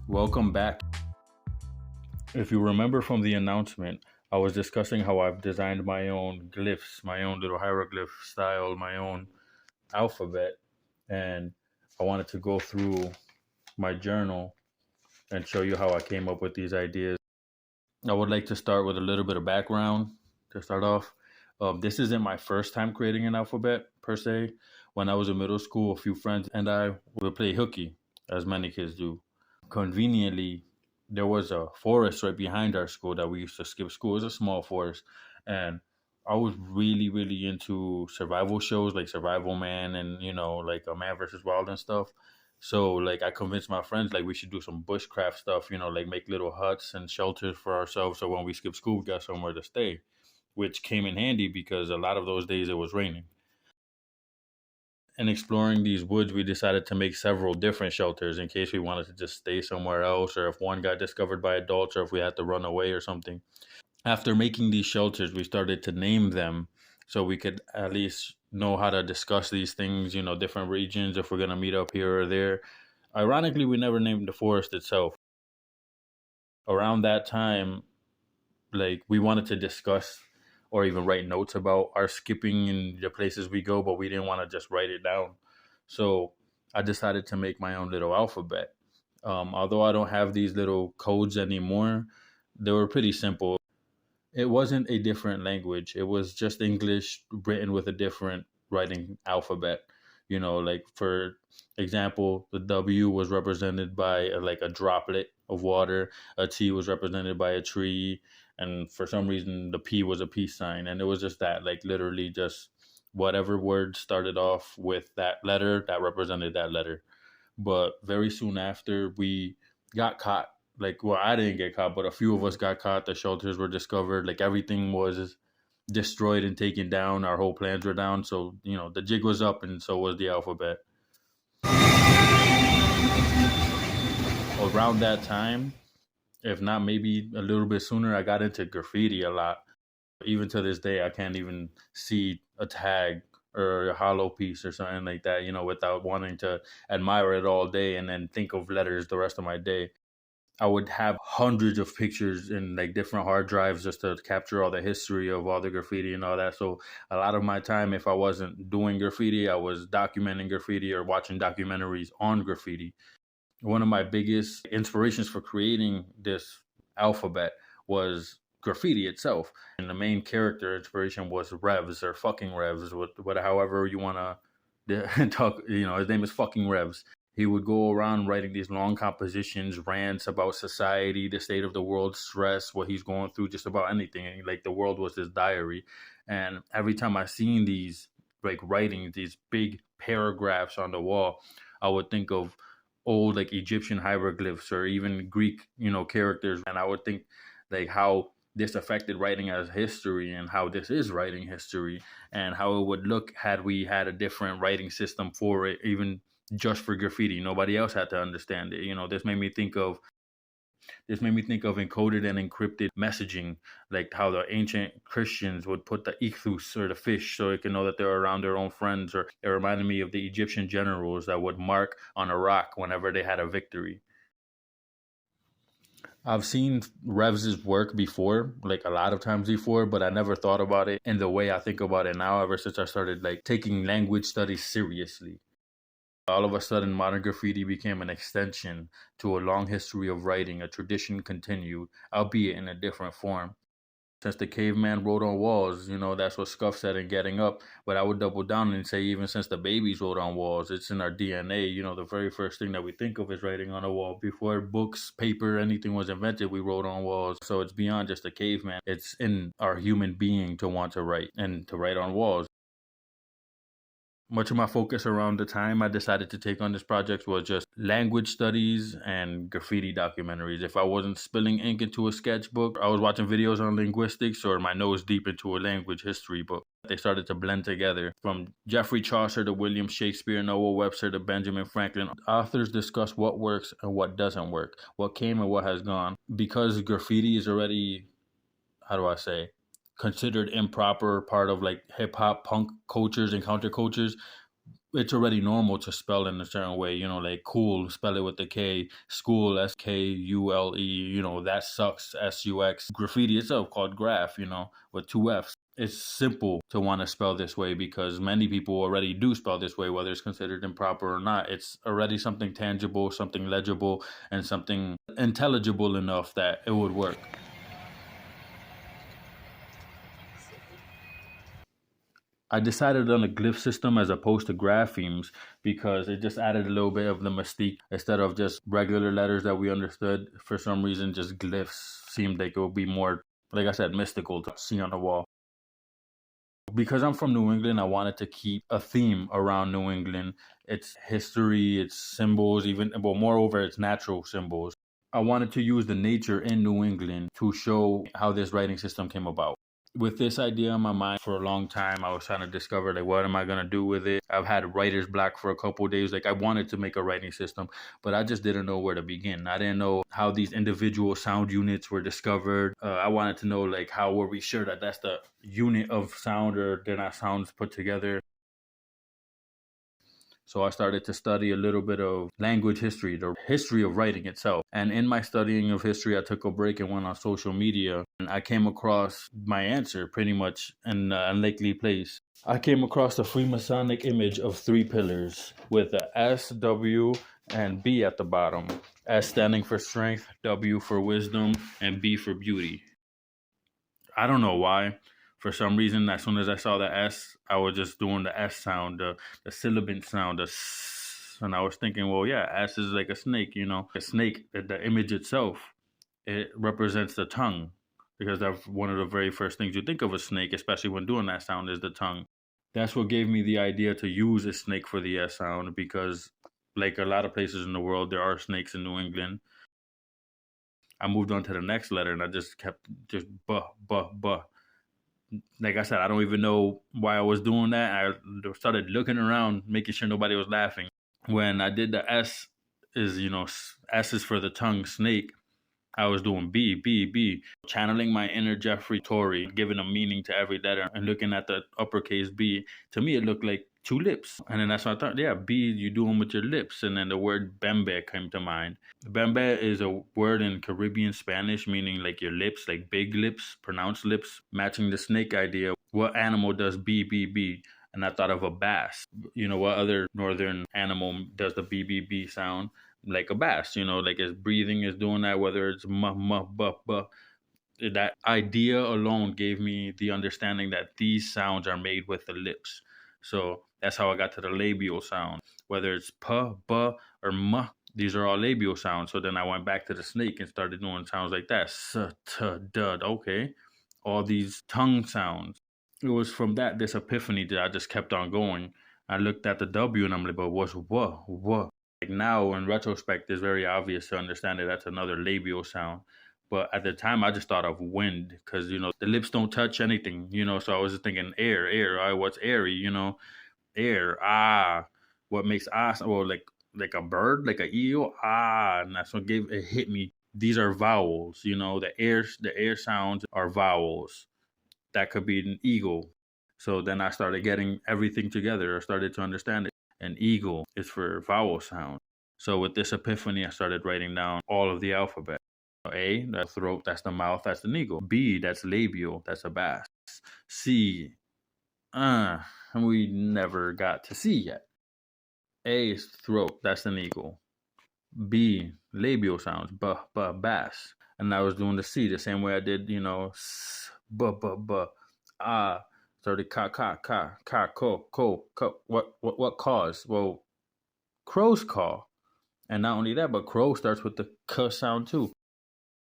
Welcome back. If you remember from the announcement, I was discussing how I've designed my own glyphs, my own little hieroglyph style, my own alphabet, and I wanted to go through my journal and show you how I came up with these ideas. I would like to start with a little bit of background to start off. This isn't my first time creating an alphabet per se. When I was in middle school, a few friends and I would play hooky, as many kids do. Conveniently, there was a forest right behind our school that we used to skip school. It was a small forest, and I was really into survival shows like Survival Man and like a Man versus Wild and stuff. So like I convinced my friends like we should do some bushcraft stuff, like make little huts and shelters for ourselves so when we skip school we got somewhere to stay, which came in handy because a lot of those days it was raining. In exploring these woods, we decided to make several different shelters in case we wanted to just stay somewhere else, or if one got discovered by adults, or if we had to run away or something. After making these shelters, we started to name them so we could at least know how to discuss these things, different regions, if we're going to meet up here or there. Ironically, we never named the forest itself. Around that time, like we wanted to discuss or even write notes about our skipping and the places we go, but we didn't want to just write it down. So I decided to make my own little alphabet. Although I don't have these little codes anymore, they were pretty simple. It wasn't a different language. It was just English written with a different writing alphabet. Like for example, the W was represented by like a droplet of water. A T was represented by a tree, and for some reason the P was a peace sign. And it was just that, like literally just whatever word started off with that letter that represented that letter. But very soon after, we got caught. Like, well, I didn't get caught, but a few of us got caught. The shelters were discovered. Like everything was destroyed and taken down. Our whole plans were down. So, the jig was up, and so was the alphabet. Around that time, if not maybe a little bit sooner, I got into graffiti a lot. Even to this day, I can't even see a tag or a hollow piece or something like that, without wanting to admire it all day and then think of letters the rest of my day. I would have hundreds of pictures in like different hard drives just to capture all the history of all the graffiti and all that. So a lot of my time, if I wasn't doing graffiti, I was documenting graffiti or watching documentaries on graffiti. One of my biggest inspirations for creating this alphabet was graffiti itself. And the main character inspiration was Revs or fucking Revs, however you want to talk. His name is fucking Revs. He would go around writing these long compositions, rants about society, the state of the world, stress, what he's going through, just about anything. And, like the world was his diary. And every time I seen these like writings, these big paragraphs on the wall, I would think of old like Egyptian hieroglyphs or even Greek, characters. And I would think like how this affected writing as history and how this is writing history and how it would look had we had a different writing system for it, even just for graffiti. Nobody else had to understand it. This made me think of encoded and encrypted messaging, like how the ancient Christians would put the ichthus or the fish so it can know that they're around their own friends. Or it reminded me of the Egyptian generals that would mark on a rock whenever they had a victory. I've seen Revs' work before, like a lot of times before, but I never thought about it in the way I think about it now ever since I started like taking language studies seriously. All of a sudden, modern graffiti became an extension to a long history of writing. A tradition continued, albeit in a different form. Since the caveman wrote on walls, that's what Scuff said in Getting Up. But I would double down and say even since the babies wrote on walls, it's in our DNA. The very first thing that we think of is writing on a wall. Before books, paper, anything was invented, we wrote on walls. So it's beyond just a caveman. It's in our human being to want to write and to write on walls. Much of my focus around the time I decided to take on this project was just language studies and graffiti documentaries. If I wasn't spilling ink into a sketchbook, I was watching videos on linguistics or my nose deep into a language history book. They started to blend together. From Geoffrey Chaucer to William Shakespeare, Noah Webster to Benjamin Franklin, authors discuss what works and what doesn't work, what came and what has gone. Because graffiti is already, considered improper part of like hip hop, punk cultures and countercultures, it's already normal to spell in a certain way, like cool, spell it with the K, school, SKULE, that sucks, SUX, graffiti itself called graph, with two Fs. It's simple to want to spell this way because many people already do spell this way, whether it's considered improper or not. It's already something tangible, something legible, and something intelligible enough that it would work. I decided on a glyph system as opposed to graphemes because it just added a little bit of the mystique. Instead of just regular letters that we understood, for some reason, just glyphs seemed like it would be more, like I said, mystical to see on the wall. Because I'm from New England, I wanted to keep a theme around New England. Its history, its symbols, moreover, its natural symbols. I wanted to use the nature in New England to show how this writing system came about. With this idea in my mind for a long time, I was trying to discover, like, what am I going to do with it? I've had writer's block for a couple of days. Like, I wanted to make a writing system, but I just didn't know where to begin. I didn't know how these individual sound units were discovered. I wanted to know, like, how were we sure that that's the unit of sound or they're not sounds put together? So I started to study a little bit of language history, the history of writing itself. And in my studying of history, I took a break and went on social media. And I came across my answer pretty much in an unlikely place. I came across a Freemasonic image of three pillars with a S, W, and B at the bottom. S standing for strength, W for wisdom, and B for beauty. I don't know why. For some reason, as soon as I saw the S, I was just doing the S sound, the sibilant sound, the S. And I was thinking, well, yeah, S is like a snake, A snake, the image itself, it represents the tongue. Because that's one of the very first things you think of a snake, especially when doing that sound, is the tongue. That's what gave me the idea to use a snake for the S sound because, like a lot of places in the world, there are snakes in New England. I moved on to the next letter and I just kept just buh, buh, buh. Like I said, I don't even know why I was doing that. I started looking around, making sure nobody was laughing. When I did the S S is for the tongue, snake. I was doing B, B, B, channeling my inner Jeffrey Tory, giving a meaning to every letter and looking at the uppercase B. To me, it looked like two lips. And then that's what I thought, yeah, B, you do them with your lips. And then the word bembe came to mind. Bembe is a word in Caribbean Spanish, meaning like your lips, like big lips, pronounced lips, matching the snake idea. What animal does B, B, B? And I thought of a bass. What other northern animal does the B, B, B sound? Like a bass, like his breathing is doing that, whether it's muh, muh, buh, buh. That idea alone gave me the understanding that these sounds are made with the lips. So that's how I got to the labial sound. Whether it's puh, buh, or muh, these are all labial sounds. So then I went back to the snake and started doing sounds like that. S, t, dud. Okay. All these tongue sounds. It was from this epiphany that I just kept on going. I looked at the W and I'm like, but what's what? Like now, in retrospect, it's very obvious to understand that that's another labial sound. But at the time, I just thought of wind because, the lips don't touch anything, So I was just thinking air. What's airy, Air, ah. What makes ah? Well, like a bird, like an eel, ah. And that's what it hit me. These are vowels, The air sounds are vowels. That could be an eagle. So then I started getting everything together. I started to understand it. An eagle is for vowel sound. So with this epiphany, I started writing down all of the alphabet. A, that's throat, that's the mouth, that's an eagle. B, that's labial, that's a bass. C, and we never got to C yet. A is throat, that's an eagle. B, labial sounds, bass. And I was doing the C the same way I did, s, ah. Started ka, ko. What cause? Well, crows caw. And not only that, but crow starts with the k sound too.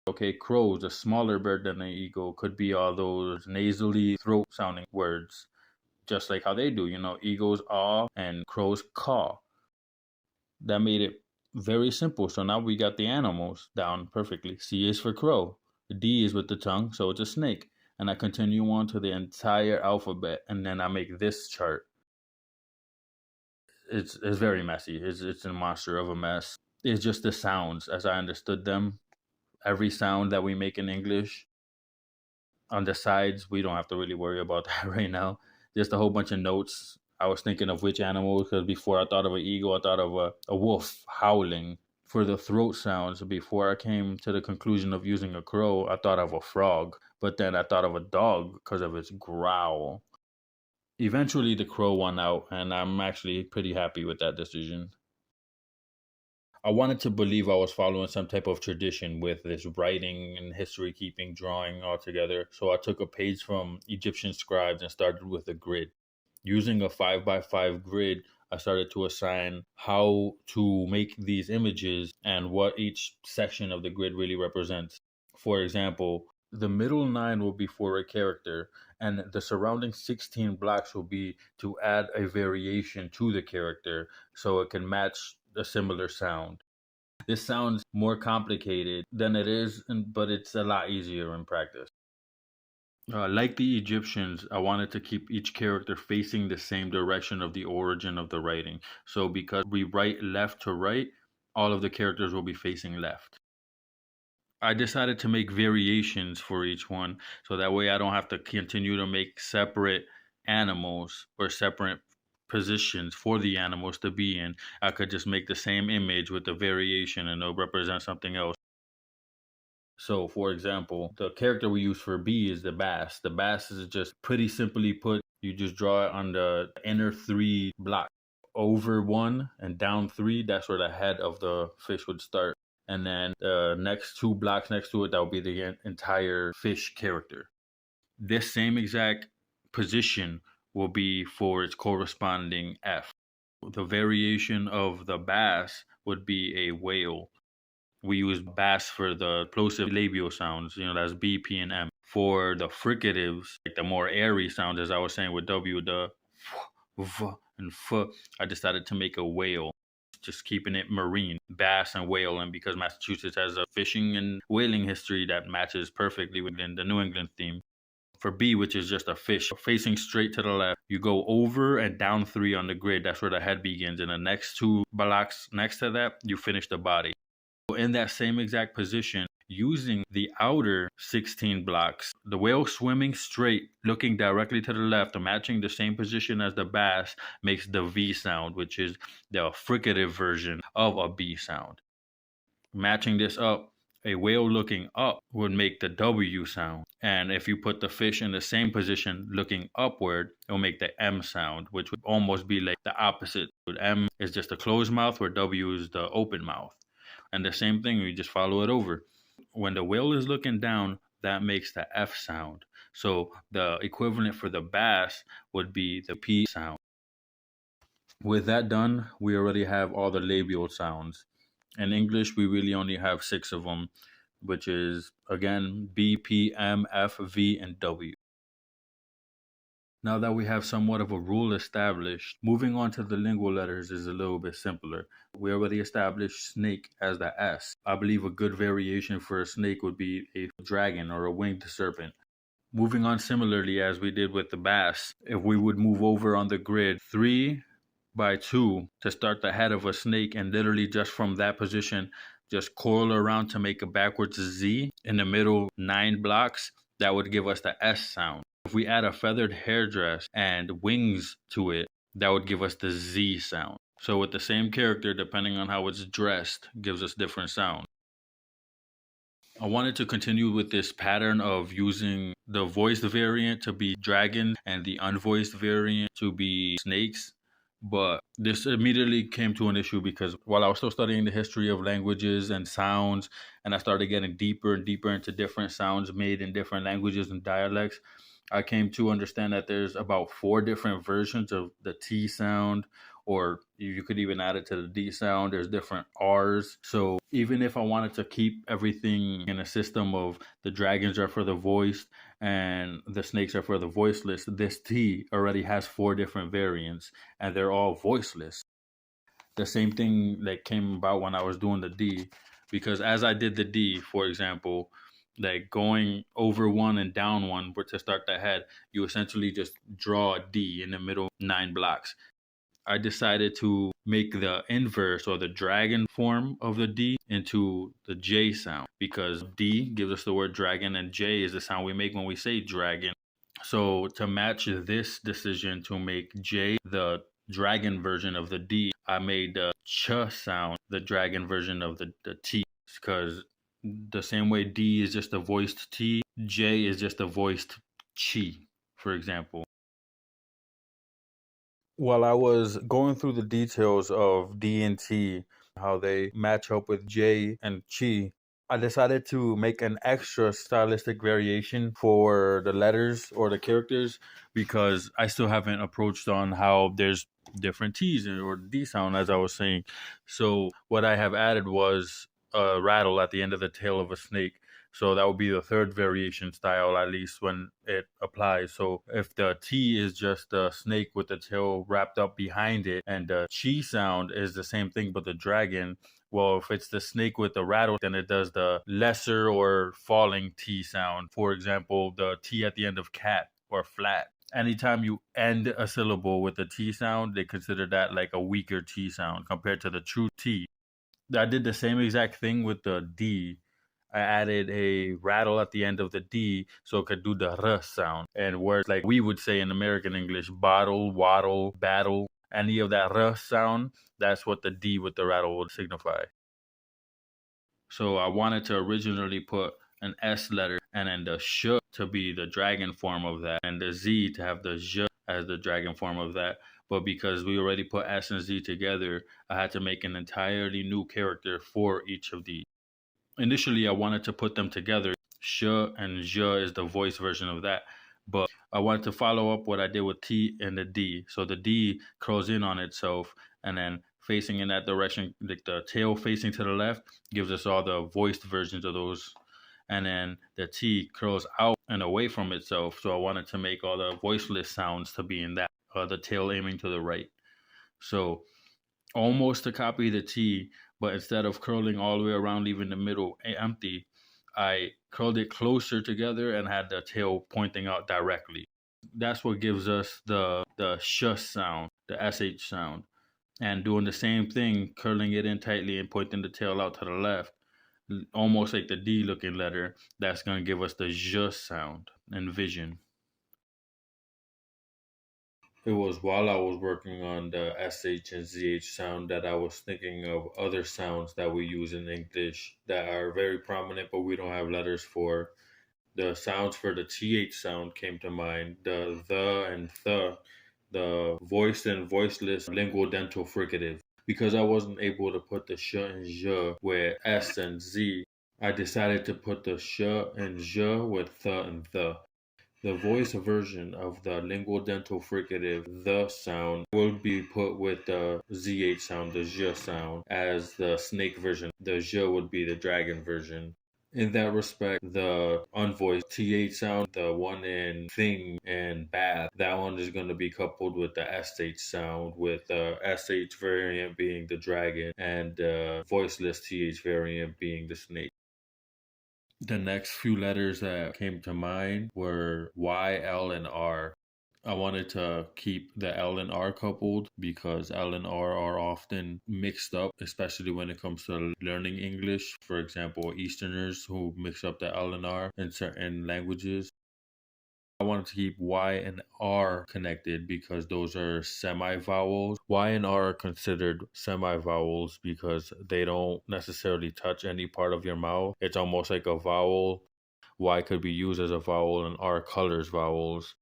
Okay, crows, a smaller bird than an eagle, could be all those nasally throat sounding words, just like how they do. Eagles aw and crows caw. That made it very simple. So now we got the animals down perfectly. C is for crow. D is with the tongue, so it's a snake. And I continue on to the entire alphabet, and then I make this chart. It's very messy. It's a monster of a mess. It's just the sounds as I understood them. Every sound that we make in English. On the sides, we don't have to really worry about that right now. Just a whole bunch of notes I was thinking of which animal, because before I thought of an eagle, I thought of a wolf howling. For the throat sounds, before I came to the conclusion of using a crow, I thought of a frog. But then I thought of a dog because of its growl. Eventually, the crow won out, and I'm actually pretty happy with that decision. I wanted to believe I was following some type of tradition with this writing and history keeping, drawing all together. So I took a page from Egyptian scribes and started with a grid. Using a 5x5 grid, I started to assign how to make these images and what each section of the grid really represents. For example, the middle 9 will be for a character, and the surrounding 16 blocks will be to add a variation to the character so it can match a similar sound. This sounds more complicated than it is, but it's a lot easier in practice. Like the Egyptians, I wanted to keep each character facing the same direction of the origin of the writing. So because we write left to right, all of the characters will be facing left. I decided to make variations for each one, so that way I don't have to continue to make separate animals or separate positions for the animals to be in. I could just make the same image with the variation and it'll represent something else. So, for example, the character we use for B is the bass. The bass is just pretty simply put, you just draw it on the inner 3 blocks. Over 1 and down 3, that's where the head of the fish would start. And then the next 2 blocks next to it, that would be the entire fish character. This same exact position will be for its corresponding F. The variation of the bass would be a whale. We use bass for the plosive labial sounds, that's B, P, and M. For the fricatives, like the more airy sounds, as I was saying with W, the v and f, I decided to make a whale, just keeping it marine, bass and whale. And because Massachusetts has a fishing and whaling history that matches perfectly within the New England theme. For B, which is just a fish facing straight to the left, you go over and down 3 on the grid. That's where the head begins. And the next 2 blocks next to that, you finish the body. In that same exact position, using the outer 16 blocks, the whale swimming straight, looking directly to the left, matching the same position as the bass, makes the V sound, which is the fricative version of a B sound. Matching this up, a whale looking up would make the W sound. And if you put the fish in the same position looking upward, it'll make the M sound, which would almost be like the opposite. M is just a closed mouth, where W is the open mouth. And the same thing, we just follow it over. When the whale is looking down, that makes the F sound. So the equivalent for the bass would be the P sound. With that done, we already have all the labial sounds. In English, we really only have 6 of them, which is, again, B, P, M, F, V, and W. Now that we have somewhat of a rule established, moving on to the lingual letters is a little bit simpler. We already established snake as the S. I believe a good variation for a snake would be a dragon or a winged serpent. Moving on similarly as we did with the bass, if we would move over on the grid 3x2 to start the head of a snake, and literally just from that position, just coil around to make a backwards Z in the middle 9 blocks, that would give us the S sound. If we add a feathered hairdress and wings to it, that would give us the Z sound. So with the same character, depending on how it's dressed, gives us different sound. I wanted to continue with this pattern of using the voiced variant to be dragon and the unvoiced variant to be snakes. But this immediately came to an issue because while I was still studying the history of languages and sounds, and I started getting deeper and deeper into different sounds made in different languages and dialects, I came to understand that there's about 4 different versions of the T sound, or you could even add it to the D sound. There's different R's. So even if I wanted to keep everything in a system of the dragons are for the voiced and the snakes are for the voiceless, this T already has 4 different variants and they're all voiceless. The same thing that came about when I was doing the D, because as I did the D, for example, like going over 1 and down 1 to start the head, you essentially just draw a D in the middle 9 blocks. I decided to make the inverse or the dragon form of the D into the J sound, because D gives us the word dragon and J is the sound we make when we say dragon. So to match this decision to make J the dragon version of the D, I made the ch sound the dragon version of the T, because the same way D is just a voiced T, J is just a voiced chi, for example. While I was going through the details of D and T, how they match up with J and Chi, I decided to make an extra stylistic variation for the letters or the characters, because I still haven't approached on how there's different T's or D sound, as I was saying. So what I have added was a rattle at the end of the tail of a snake. So that would be the third variation style, at least when it applies. So if the T is just a snake with the tail wrapped up behind it, and the chi sound is the same thing but the dragon, well, if it's the snake with the rattle, then it does the lesser or falling T sound. For example, the T at the end of cat or flat. Anytime you end a syllable with a T sound, they consider that like a weaker T sound compared to the true T. I did the same exact thing with the D. I added a rattle at the end of the D so it could do the R sound. And words like we would say in American English, bottle, waddle, battle, any of that R sound, that's what the D with the rattle would signify. So I wanted to originally put an S letter and then the sh to be the dragon form of that, and the Z to have the j as the dragon form of that. But because we already put S and Z together, I had to make an entirely new character for each of these. Initially, I wanted to put them together. Sh and j is the voice version of that. But I wanted to follow up what I did with T and the D. So the D curls in on itself, and then facing in that direction, like the tail facing to the left, gives us all the voiced versions of those. And then the T curls out and away from itself. So I wanted to make all the voiceless sounds to be in that, the tail aiming to the right. So almost to copy the T, but instead of curling all the way around, leaving the middle empty, I curled it closer together and had the tail pointing out directly. That's what gives us the sh sound, the sh sound. And doing the same thing, curling it in tightly and pointing the tail out to the left, almost like the D looking letter, that's going to give us the j sound and vision. It was while I was working on the SH and ZH sound that I was thinking of other sounds that we use in English that are very prominent, but we don't have letters for. The sounds for the TH sound came to mind, the and the voiced and voiceless lingual dental fricative. Because I wasn't able to put the sh and j with S and Z, I decided to put the sh and j with the and the. The voice version of the lingual dental fricative the sound will be put with the ZH sound, the j sound, as the snake version. The j would be the dragon version. In that respect, the unvoiced TH sound, the one in thing and bath, that one is going to be coupled with the SH sound, with the SH variant being the dragon and the voiceless TH variant being the snake. The next few letters that came to mind were Y, L, and R. I wanted to keep the L and R coupled because L and R are often mixed up, especially when it comes to learning English. For example, Easterners who mix up the L and R in certain languages. I wanted to keep Y and R connected because those are semi vowels. Y and R are considered semi vowels because they don't necessarily touch any part of your mouth. It's almost like a vowel. Y could be used as a vowel and R colors vowels.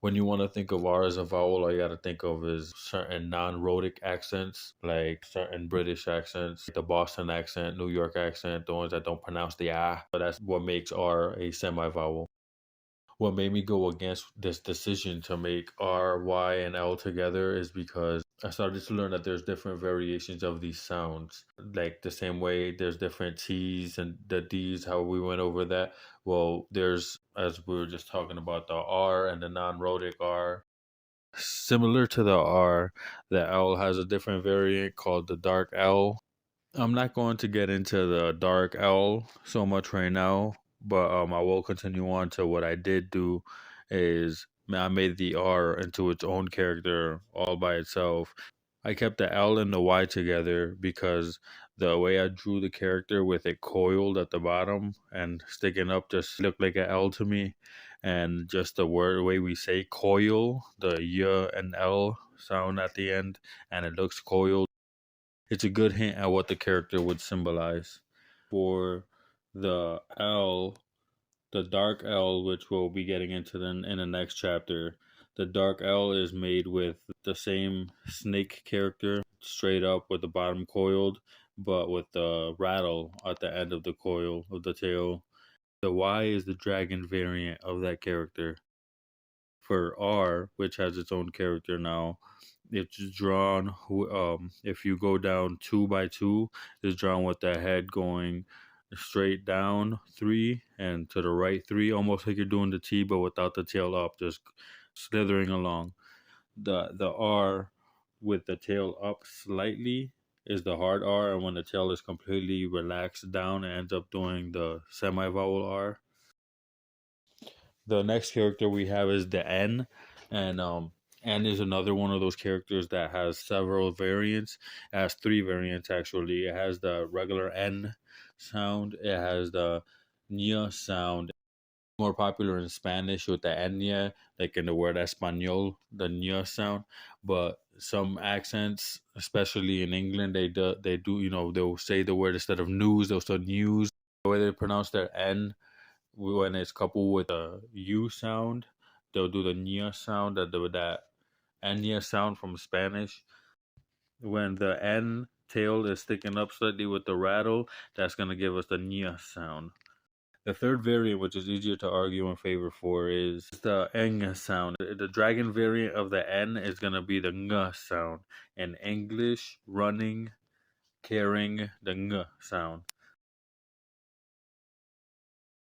When you want to think of R as a vowel, all you got to think of is certain non-rhotic accents, like certain British accents, the Boston accent, New York accent, the ones that don't pronounce the ah. But that's what makes R a semi-vowel. What made me go against this decision to make R, Y, and L together is because I started to learn that there's different variations of these sounds. Like the same way there's different T's and the D's, how we went over that. Well, there's, as we were just talking about, the R and the non-rhotic R. Similar to the R, the L has a different variant called the dark L. I'm not going to get into the dark L so much right now, but I will continue on to what I did do is I made the R into its own character all by itself. I kept the L and the Y together because the way I drew the character with it coiled at the bottom and sticking up just looked like an L to me. and just the way we say coil, the y and l sound at the end, and it looks coiled. It's a good hint at what the character would symbolize. For the L, the dark L, which we'll be getting into in the next chapter, the dark L is made with the same snake character, straight up with the bottom coiled, but with the rattle at the end of the coil of the tail. The Y is the dragon variant of that character. For R, which has its own character now, it's drawn. If you go down 2 by 2, it's drawn with the head going straight down 3 and to the right 3, almost like you're doing the T, but without the tail up, just slithering along. The R with the tail up slightly is the hard R, and when the tail is completely relaxed down, it ends up doing the semi vowel R. The next character we have is the N, and N is another one of those characters that has several variants. It has 3 variants actually. It has the regular N sound. It has the Ñ sound, more popular in Spanish with the Enye, like in the word Español, the Ñ sound. But some accents, especially in England, they do they'll say the word instead of news, they'll say news. The way they pronounce their N, when it's coupled with a U sound, they'll do the Ñ sound, that Enye sound from Spanish. When the N tail is sticking up slightly with the rattle, that's going to give us the Ñ sound. The third variant, which is easier to argue in favor for, is the Enye sound. The dragon variant of the N is going to be the Ng sound. In English, running, carrying, the Ng sound.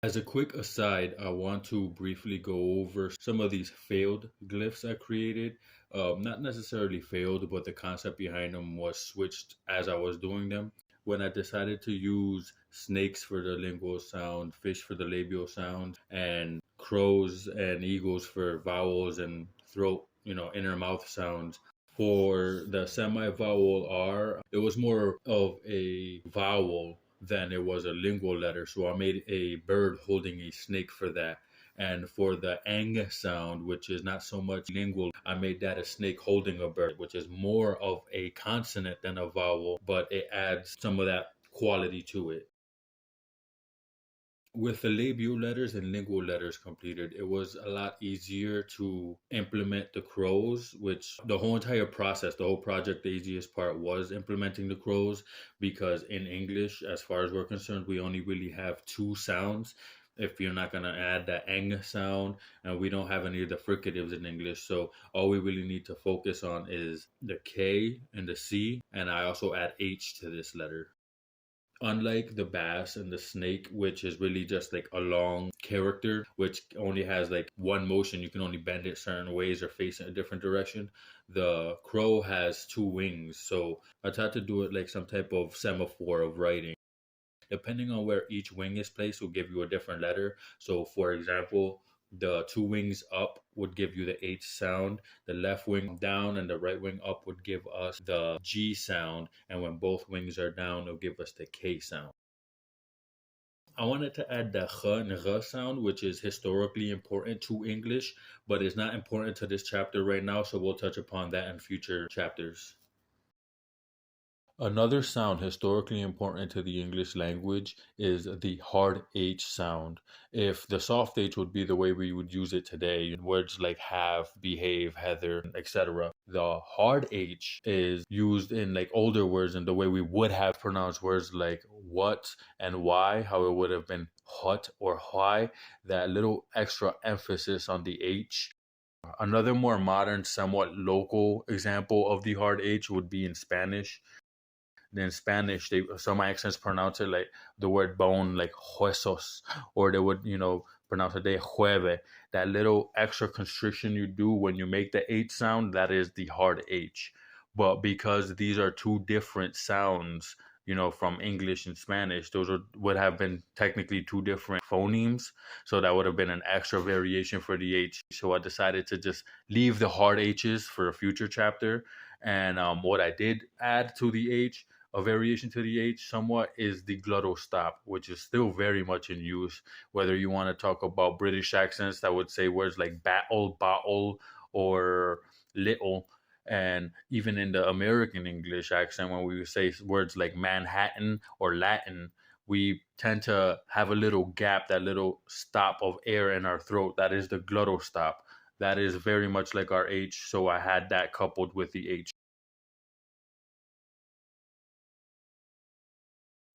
As a quick aside, I want to briefly go over some of these failed glyphs I created. Not necessarily failed, but the concept behind them was switched as I was doing them. When I decided to use snakes for the lingual sound, fish for the labial sound, and crows and eagles for vowels and throat, inner mouth sounds, for the semi vowel R, it was more of a vowel than it was a lingual letter. So I made a bird holding a snake for that. And for the ang sound, which is not so much lingual, I made that a snake holding a bird, which is more of a consonant than a vowel, but it adds some of that quality to it. With the labial letters and lingual letters completed, it was a lot easier to implement the crows, which the whole entire process, the whole project, the easiest part was implementing the crows, because in English, as far as we're concerned, we only really have 2 sounds. If you're not going to add the ang sound, and we don't have any of the fricatives in English. So all we really need to focus on is the K and the C. And I also add H to this letter. Unlike the bass and the snake, which is really just like a long character, which only has like one motion, you can only bend it certain ways or face it a different direction, the crow has 2 wings. So I tried to do it like some type of semaphore of writing. Depending on where each wing is placed will give you a different letter. So for example, the 2 wings up would give you the H sound, the left wing down and the right wing up would give us the G sound, and when both wings are down, it'll give us the K sound. I wanted to add the H and R sound, which is historically important to English, but it's not important to this chapter right now, so we'll touch upon that in future chapters. Another sound historically important to the English language is the hard H sound. If the soft H would be the way we would use it today, in words like have, behave, heather, etc., the hard H is used in like older words and the way we would have pronounced words like what and why, how it would have been hot or why, that little extra emphasis on the H. Another more modern, somewhat local example of the hard H would be in Spanish. In Spanish, some accents pronounce it like the word bone, like huesos, or they would, pronounce it de jueve. That little extra constriction you do when you make the H sound, that is the hard H. But because these are 2 different sounds, from English and Spanish, would have been technically 2 different phonemes. So that would have been an extra variation for the H. So I decided to just leave the hard H's for a future chapter. And what I did add to the H A variation to the H somewhat is the Glottal Stop, which is still very much in use. Whether you want to talk about British accents that would say words like battle, bottle, or little, and even in the American English accent, when we say words like Manhattan or Latin, we tend to have a little gap, that little stop of air in our throat. That is the Glottal Stop. That is very much like our H, so I had that coupled with the H.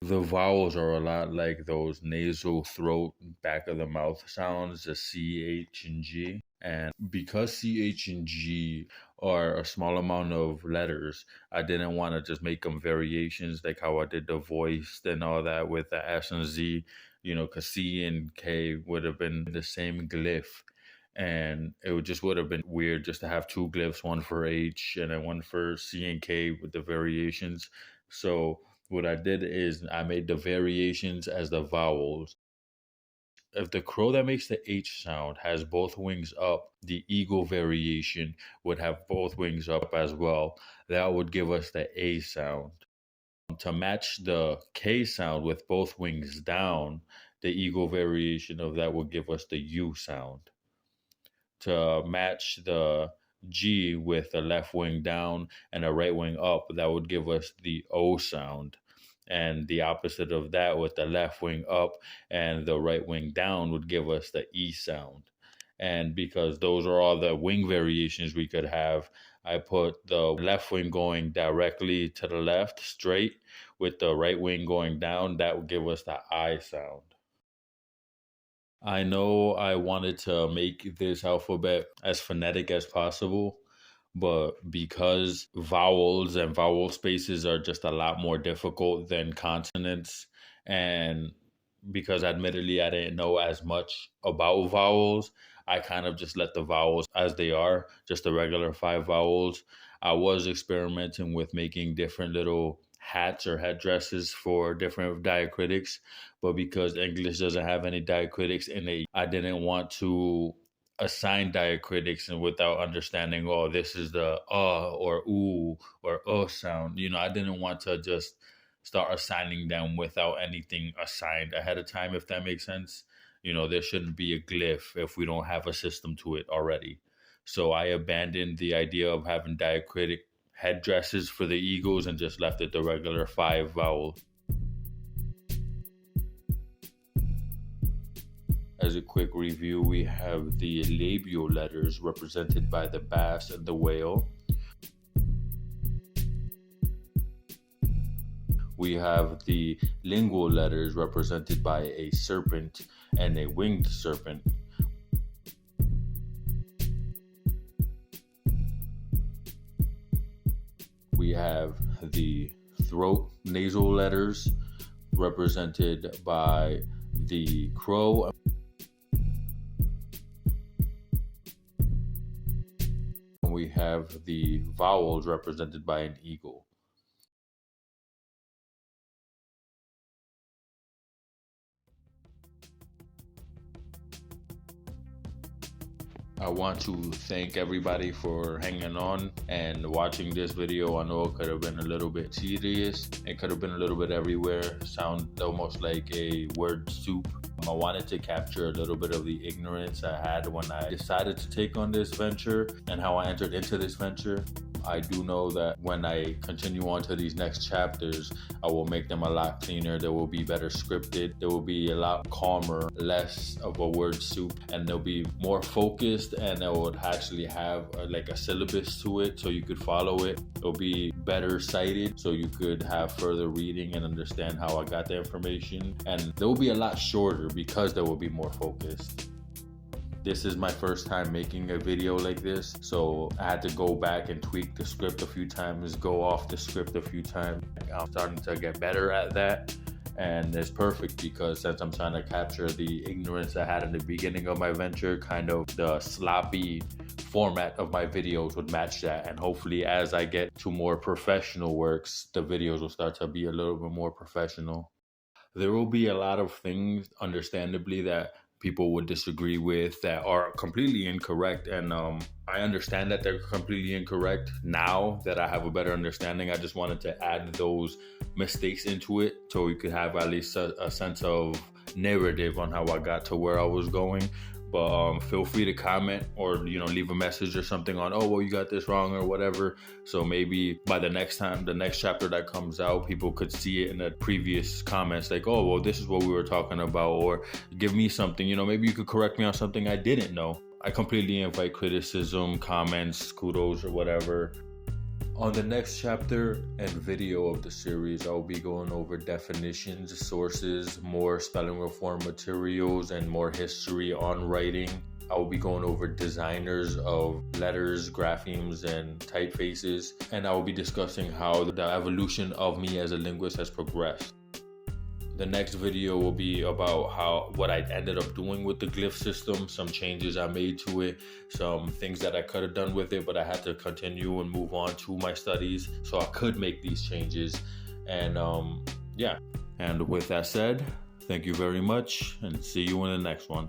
The vowels are a lot like those nasal throat, back of the mouth sounds, the C, H, and G. And because C, H, and G are a small amount of letters, I didn't want to just make them variations like how I did the voice and all that with the S and Z, because C and K would have been the same glyph. And would have been weird just to have two glyphs, one for H and then one for C and K with the variations. So what I did is I made the variations as the vowels. If the crow that makes the H sound has both wings up, the eagle variation would have both wings up as well. That would give us the A sound. To match the K sound with both wings down, the eagle variation of that would give us the U sound. To match the G with the left wing down and the right wing up, that would give us the O sound. And the opposite of that with the left wing up and the right wing down would give us the E sound. And because those are all the wing variations we could have, I put the left wing going directly to the left, straight, with the right wing going down. That would give us the I sound. I know I wanted to make this alphabet as phonetic as possible, but because vowels and vowel spaces are just a lot more difficult than consonants, and because admittedly I didn't know as much about vowels, I kind of just let the vowels as they are, just the regular five vowels. I was experimenting with making different little hats or headdresses for different diacritics, but because English doesn't have any diacritics in it, I didn't want to assign diacritics and without understanding, oh, this is the or ooh or sound. I didn't want to just start assigning them without anything assigned ahead of time, if that makes sense. There shouldn't be a glyph if we don't have a system to it already. So I abandoned the idea of having diacritic headdresses for the eagles and just left it the regular five vowel. As a quick review, we have the labial letters represented by the bass and the whale. We have the lingual letters represented by a serpent and a winged serpent. We have the throat nasal letters represented by the crow. And we have the vowels represented by an eagle. I want to thank everybody for hanging on and watching this video. I know it could have been a little bit serious. It could have been a little bit everywhere. Sound almost like a word soup. I wanted to capture a little bit of the ignorance I had when I decided to take on this venture and how I entered into this venture. I do know that when I continue on to these next chapters, I will make them a lot cleaner. They will be better scripted. They will be a lot calmer, less of a word soup, and they'll be more focused, and it would actually have like a syllabus to it so you could follow it. It'll be better cited so you could have further reading and understand how I got the information. And they will be a lot shorter because they will be more focused. This is my first time making a video like this, so I had to go back and tweak the script a few times, go off the script a few times. I'm starting to get better at that, and it's perfect because since I'm trying to capture the ignorance I had in the beginning of my venture, kind of the sloppy format of my videos would match that. And hopefully as I get to more professional works, the videos will start to be a little bit more professional. There will be a lot of things, understandably, that people would disagree with that are completely incorrect. And I understand that they're completely incorrect now that I have a better understanding. I just wanted to add those mistakes into it so we could have at least a sense of narrative on how I got to where I was going. But feel free to comment or leave a message or something on, oh well, you got this wrong or whatever, so maybe by the next chapter that comes out, people could see it in the previous comments, like, oh well, this is what we were talking about, or give me something, maybe you could correct me on something I didn't know. I completely invite criticism, comments, kudos, or whatever. On the next chapter and video of the series, I'll be going over definitions, sources, more spelling reform materials, and more history on writing. I will be going over designers of letters, graphemes, and typefaces, and I will be discussing how the evolution of me as a linguist has progressed. The next video will be about what I ended up doing with the glyph system, some changes I made to it, some things that I could have done with it, but I had to continue and move on to my studies so I could make these changes. And And with that said, thank you very much, and see you in the next one.